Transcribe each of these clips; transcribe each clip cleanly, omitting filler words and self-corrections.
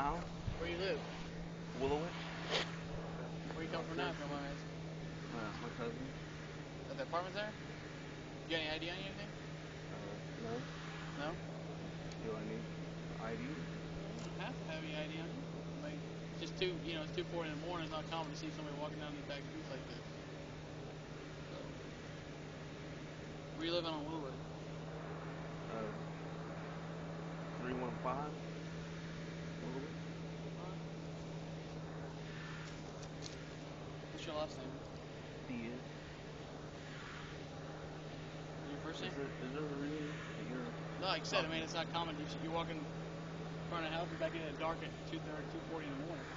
my house. Where you live? Willowich. Where you come from now, if you don't mind me asking? My cousin. At the apartment there? You got any ID on you or anything? No. No? Do I need ID? You don't have to have any ID on you. Like, it's just it's 2:40 in the morning. It's not common to see somebody walking down these back streets like this. So, where you living on Woolwood? 315. Willowich. What's your last name? Diaz. Your first name? Is there a reason that you're... No, like I said, it's not common. You're walking in front of the house and back in the dark at 2:40 in the morning.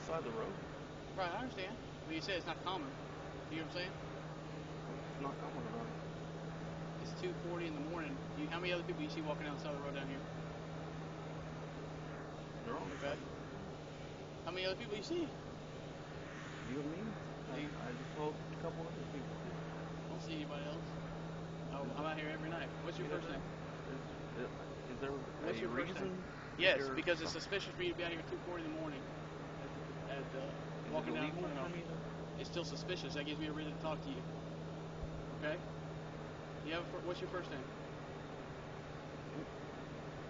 Beside the road? Right, I understand. But you said it's not common. You know what I'm saying? It's not common at all. It's 2:40 in the morning. How many other people you see walking down the side of the road down here? They're on the side. How many other people you see? You and me? I just told a couple other people. I don't see anybody else. Oh, I'm out here every night. What's your first name? Is there What's your reason? First name? Yes, because it's suspicious for you to be out here at 2:40 in the morning. Walking down in front of me. It's still suspicious. That gives me a reason to talk to you. Okay? What's your first name?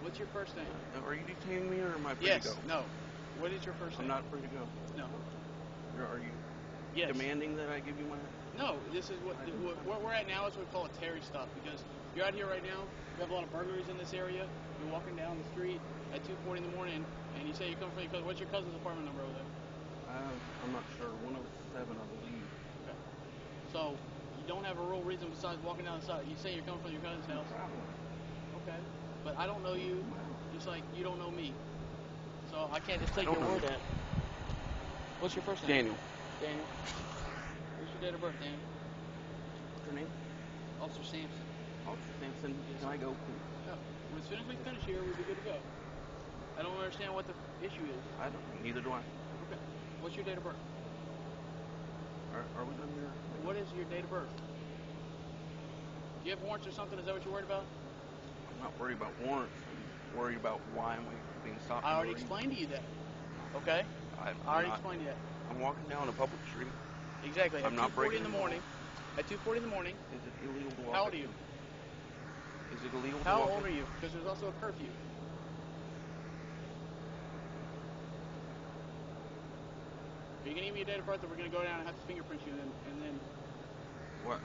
What's your first name? Are you detaining me or am I free to go? No. What is your first name? I'm not free to go. No. Are you demanding that I give you my... No, this is what we're at now is what we call a Terry stop, because you're out here right now, we have a lot of burglaries in this area, you're walking down the street at 2:40 in the morning, and you say you come from your cousin. What's your cousin's apartment number over there? I'm not sure. 107, I believe. Okay. So, you don't have a real reason besides walking down the side. You say you're coming from your cousin's house. Okay. But I don't know you, just like you don't know me. So, I can't just take your word at it. What's your first name? Daniel. Daniel. What's your date of birth, Daniel? What's your name? Officer Sampson. Officer Sampson. Yes, Can I go, please? No. As soon as we finish here, we'll be good to go. I don't understand what the issue is. I don't. Neither do I. Okay. What's your date of birth? Are we done here? What is your date of birth? Do you have warrants or something? Is that what you're worried about? I'm not worried about warrants. I'm worried about why am I being stopped. I already explained to you that. Okay? I already explained to you that. I'm walking down a public street. Exactly. I'm not breaking in the morning. At 2:40 in the morning. Is it illegal to walk? How old are you? Is it illegal to walk? How old are you? Because there's also a curfew. Are you going to give me a date of birth, or we're going to go down and have to fingerprint you, and then... What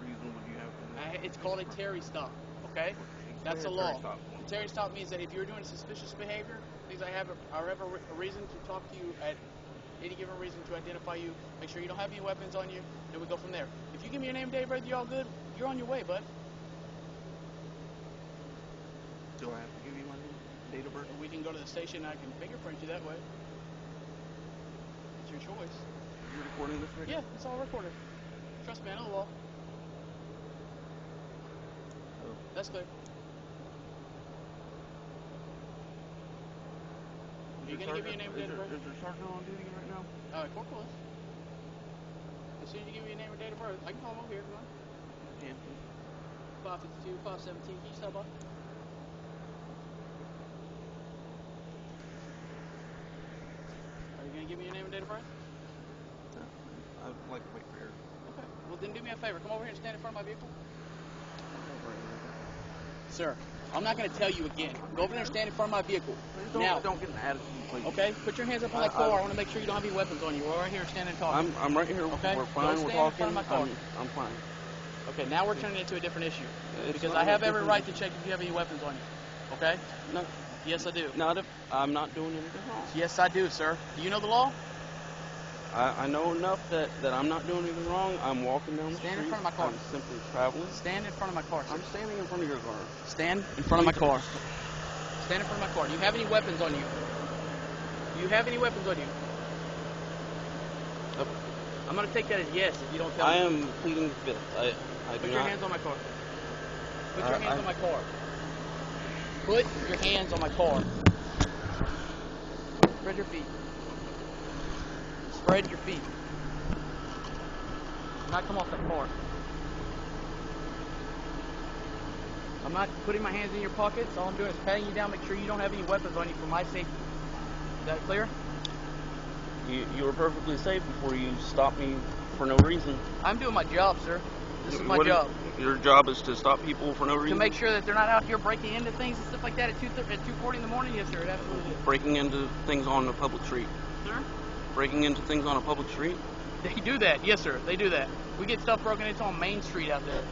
reason would you have for that? It's called a Terry stop, okay? That's the law. A Terry stop means that if you're doing suspicious behavior, things I have a reason to talk to you at any given reason to identify you, make sure you don't have any weapons on you, and we go from there. If you give me your name, date of birth, you're all good, you're on your way, bud. Do I have to give you my date of birth? We can go to the station and I can fingerprint you that way. It's your choice. Are you recording this right now? Yeah, it's all recorded. Trust me, I know the law. Oh. That's clear. Are you going to give me your name and date of birth? Is there sergeant on duty right now? Corporal. As soon as you give me your name and date of birth, I can call him over here if you want. Yeah. 552, 517, can you step up? Are you going to give me your name and date of birth? No. I'd like to wait for here. Okay. Well, then do me a favor. Come over here and stand in front of my vehicle. Sir, I'm not going to tell you again. Go over there and stand in front of my vehicle. Don't get an attitude, please. Okay? Put your hands up on that car. I want to make sure you don't have any weapons on you. We're right here standing talking. I'm right here. Okay? We're fine. Go We're stand talking. in front of my car. I'm fine. Okay, now we're turning into a different issue. It's because I have every right to check if you have any weapons on you. Okay? No. Yes, I do. Not if I'm not doing anything wrong. Yes, I do, sir. Do you know the law? I know enough that I'm not doing anything wrong. I'm walking down the street. Stand in front of my car. I'm simply traveling. Stand in front of my car, sir. I'm standing in front of your car. Stand in front of my car. Stand in front of my car. Do you have any weapons on you? Do you have any weapons on you? I'm going to take that as yes if you don't tell me. I am pleading the fifth. I do not. Put your hands on my car. Put your hands on my car. Put your hands on my car. Spread your feet. Spread your feet. Do not come off that car. I'm not putting my hands in your pockets. All I'm doing is patting you down, make sure you don't have any weapons on you for my safety. Is that clear? You were perfectly safe before you stopped me for no reason. I'm doing my job, sir. This is my job. Your job is to stop people for no reason? To make sure that they're not out here breaking into things and stuff like that at 2:40 in the morning? Yes, sir, it absolutely is. Breaking into things on a public street? Sir? Breaking into things on a public street? They do that, yes, sir. They do that. We get stuff broken into on Main Street out there,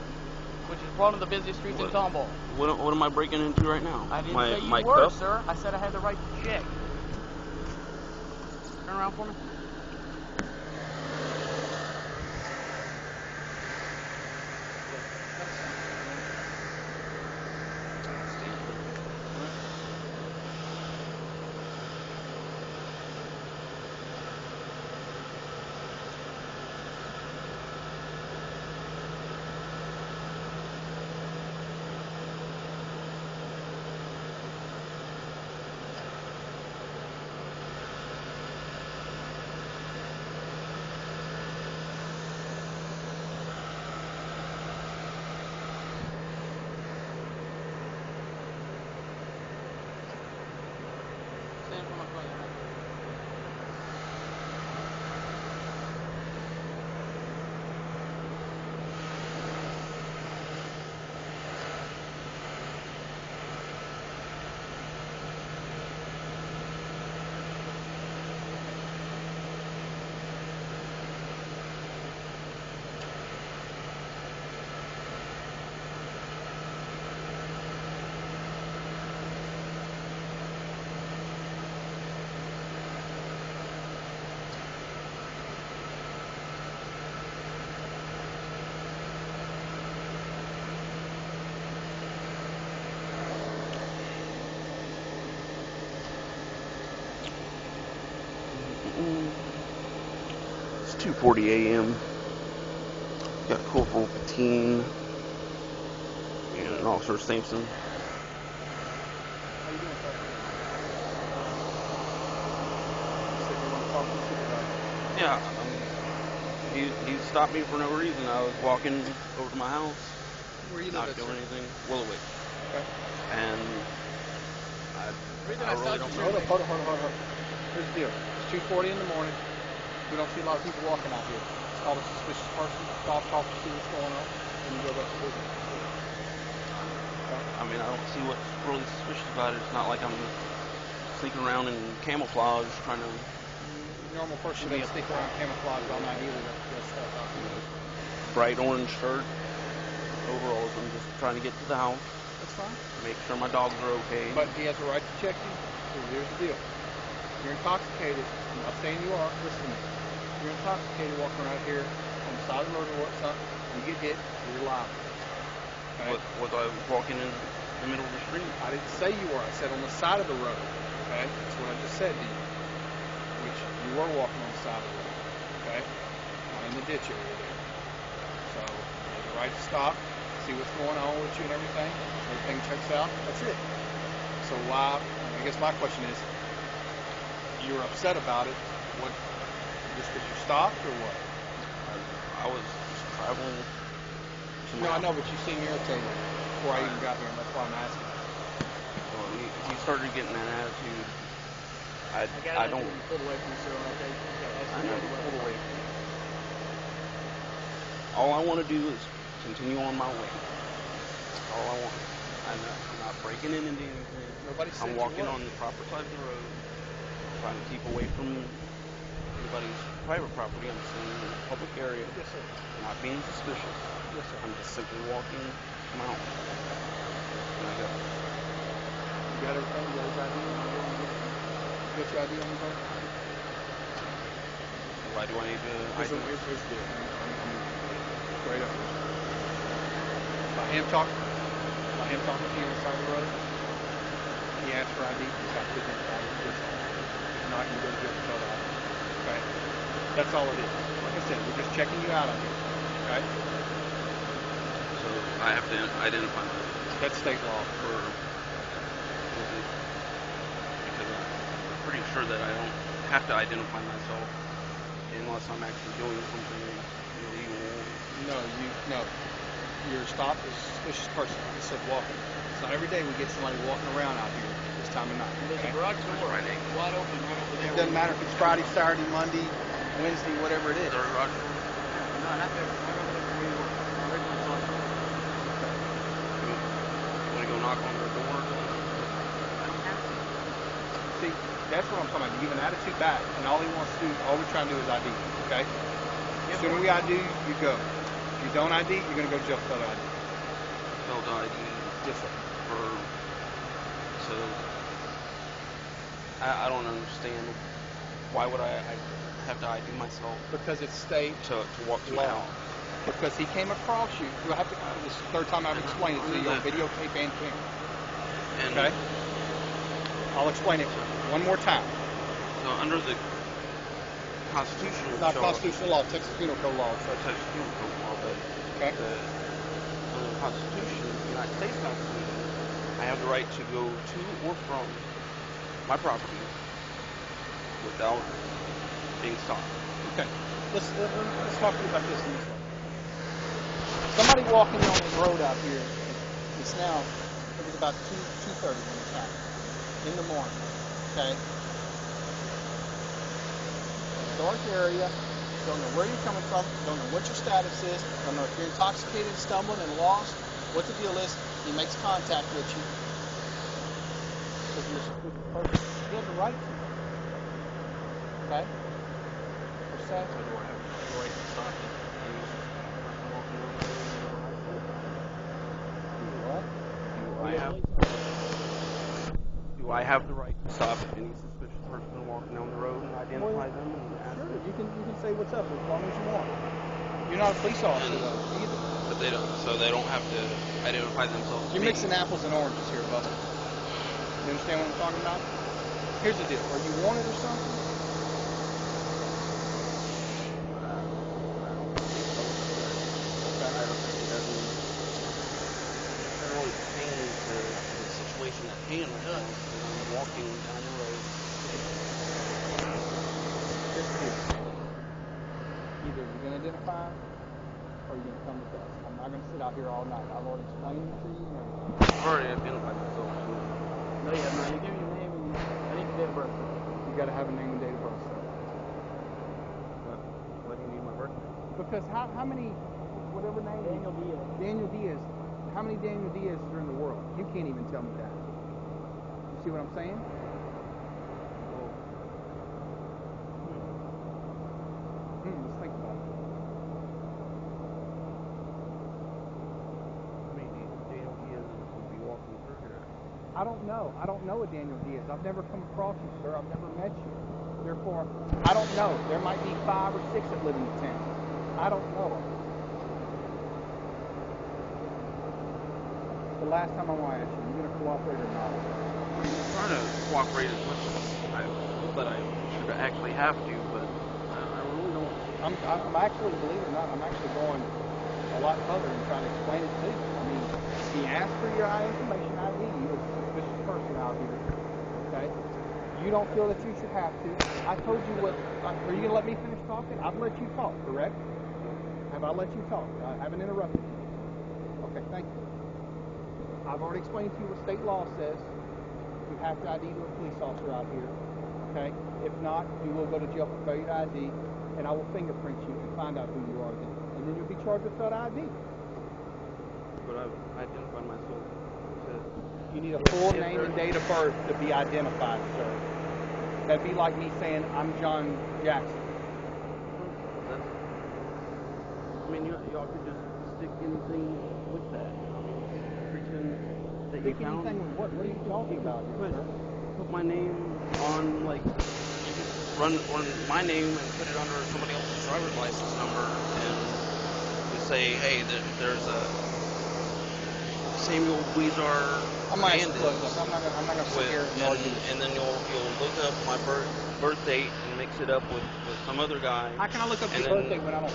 which is one of the busiest streets in Tomball. What am I breaking into right now? I didn't say you were, sir. I said I had the right to check. Turn around for me. It's 2:40 a.m. Got Corporal Patine and Officer Sampson. How you doing, sir? You said you want to talk to the supervisor. Yeah, he stopped me for no reason. I was walking over to my house, Where you not live at, doing sir? anything. Willowwick. Okay. And I really don't. Hold on. Here's the deal. It's 2:40 in the morning. We don't see a lot of people walking out here. It's called a suspicious person. Stop, talk to see what's going on, and you go back to business. I mean, I don't see what's really suspicious about it. It's not like I'm sneaking around in camouflage trying to. Normal person doesn't stick around camouflage all night either. That's stuff. Bright orange shirt, overalls. I'm just trying to get to the house. That's fine. Make sure my dogs are okay. But he has a right to check you. So here's the deal. You're intoxicated. I'm not saying you are. Listen to me. You're intoxicated walking around here on the side of the road or something. You get hit, you're liable. Okay? Was I walking in the middle of the street? I didn't say you were. I said on the side of the road. Okay? That's what I just said to you. Which you were walking on the side of the road. Okay? Not in the ditch area there. So you have the right to stop, see what's going on with you and everything. Everything checks out. That's it. So why? I guess my question is, you were upset about it. What? Just because you stopped or what? I was traveling. No, I know, but you seem irritated before I even got here, and that's why I'm asking. Well, he started getting that attitude. I don't. Pull away from you, sir. Okay. I know. Pull away. All I want to do is continue on my way. That's all I want. I'm not breaking into anything. Nobody said I'm walking on the proper side of the road, trying to keep away from anybody's private property. I'm staying in a public area. Yes, sir. Not being suspicious. Yes, sir. I'm just simply walking to my home. And I go. You got everything? You got his ID? You got your ID on your phone? Why do I need to? Here's the deal. Straight up. If I am talking to you on the side of the road, he asks for ID, he's got to identify you. If not, you go to jail for total ID. Okay? That's all it is. Like I said, we're just checking you out on here. Okay? So I have to identify myself. That's state law. Because I'm pretty sure that I don't have to identify myself unless I'm actually doing something illegal. No. Your stop is a suspicious person. Like I said, walking. It's not every day we get somebody walking around out here. This time of night. There's a garage door Friday. wide open right over there. It doesn't matter if it's Friday, Saturday, Monday, Wednesday, whatever it is. Is there a garage door? No, not there. Right over there where you were. Originally saw it. Want to go knock on their door? I don't have to. See, that's what I'm talking about. You give an attitude back, and all he wants to do, all we're trying to do is ID, okay? As soon as we ID, you go. If you don't ID, you're going to go to jail for that ID. Felt ID Yes, sir. for. So. I don't understand. Why would I have to ID myself Because it's state to walk to my law. house? Because he came across you. Do I have to? This is the third time I've explained it to you on videotape and camera. And Okay? I'll explain it one more time. so under the constitutional It's not charge, constitutional law, Texas Penal Code law. So, Texas Penal Code law, but okay? under the Constitution, the United States Constitution, I have the right to go to or from my property without being stopped. Okay. Let's talk to you about this in this way. Somebody walking on the road out here. It's now. It was about 2:30 when it happened in the morning. Okay. Dark area. Don't know where you're coming from. Don't know what your status is. Don't know if you're intoxicated, stumbling, and lost. What the deal is. He makes contact with you. Because you're a suspicious person. He has the right to. Okay. We're saying. So do I have the right to stop it? What? Do I have the right to stop any suspicious person walking down the road and identify them and ask Sure, them? you can say what's up as long as you want. You're not a police officer though, either. But they don't. So they don't have to identify themselves. to You're me. mixing apples and oranges here, Buster. You understand what I'm talking about? Here's the deal. Are you wanted or something? Situation at hand right now because I'm walking down the road. Here's the deal. Either you're going to identify or you're going to come with us. I'm not going to sit out here all night. I've already explained it to you and everything. I've already identified myself. No, you have not. You give me your name and I need your date of birth. You got to have a name and date of birth, sir. Why do you need my birthday? Because how many, whatever name? Daniel Diaz. Daniel Diaz. How many Daniel Diaz's are in the world? You can't even tell me that. You see what I'm saying? Let's think about it. I mean, Daniel Diaz would be walking through here. I don't know. I don't know a Daniel Diaz. I've never come across you, sir. I've never met you. Therefore, I don't know. There might be 5 or 6 that live in the town. I don't know. The last time I want to ask you, you going to cooperate or not? I'm trying to cooperate as much as I feel that I should actually have to, but I really don't. I'm actually, believe it or not, I'm actually going a lot further and trying to explain it to you. I mean, he asked for your eye information, ID. You as a suspicious person out here. Okay? You don't feel that you should have to. I told you what. Are you going to let me finish talking? I've let you talk, correct? Have I let you talk? I haven't interrupted you. Okay, thank you. I've already explained to you what state law says. You have to ID to a police officer out here. Okay? If not, you will go to jail for failure to ID, and I will fingerprint you and find out who you are then. And then you'll be charged with failure to ID. But I've identified myself. You need a full name and date of birth to be identified, sir. That'd be like me saying, I'm John Jackson. I mean, y'all could just stick anything with that. Pretend that you Stick found anything with what? What are you talking about here, sir? put my name on, like, you could run my name and put it under somebody else's driver's license number and just say, hey, there's a Samuel Weezar I'm not Bandit going to sit here and argue. and then you'll look up my birth date and mix it up with some other guy. How can I look up and your then- birthday when I don't